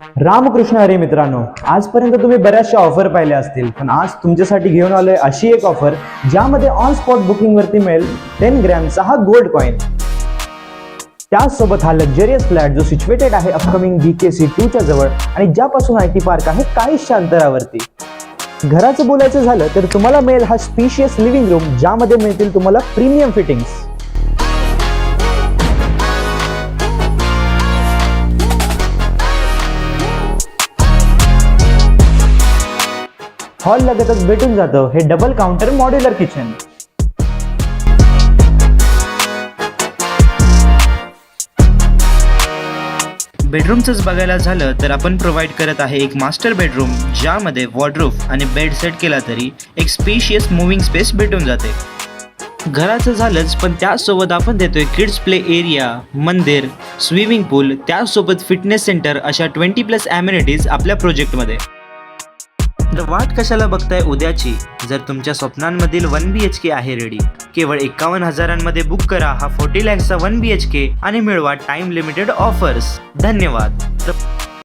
रामकृष्ण हरी मित्रांनो, आजपर्यंत तुम्ही बऱ्याचशा ऑफर पाहिल्या असतील, पण आज तुमच्यासाठी घेऊन आलोय अशी एक ऑफर ज्यामध्ये ऑन स्पॉट बुकिंग वरती मिळेल 10 ग्रॅमचा हा गोल्ड कॉइन. त्याचसोबत हा लक्झरियस फ्लॅट जो सिच्युएटेड आहे अपकमिंग BKC2 च्या जवळ आणि ज्यापासून IT पार्क आहे काहीशा अंतरावरती. घराचं बोलायचं झालं तर तुम्हाला मिळेल हा स्पेशियस लिव्हिंग रूम ज्यामध्ये मिळतील तुम्हाला प्रीमियम फिटिंग्स. हॉल लगतच भेटून जातं हे डबल काउंटर मॉड्युलर किचन. बेडरूमचंच बघायला झालं तर आपण प्रोव्हाइड करत आहे एक मास्टर बेडरूम ज्यामध्ये वॉर्डरोब आणि बेड सेट केला तरी एक स्पेशियस मूव्हिंग स्पेस भेटून जाते. घराचं झालंच पण त्याचसोबत आपण देतोय किड्स प्ले एरिया, मंदिर, स्विमिंग पूल, त्याचसोबत फिटनेस सेंटर अशा 20+ ॲम्युनिटीज आपल्या प्रोजेक्टमध्ये. तर वाट कशाला बघताय उद्याची? जर तुमच्या स्वप्नांमधील 1 BHK आहे रेडी, केवळ 51,000मध्ये बुक करा हा 40 lakhsचा 1 BHK आणि मिळवा टाइम लिमिटेड ऑफर्स. धन्यवाद.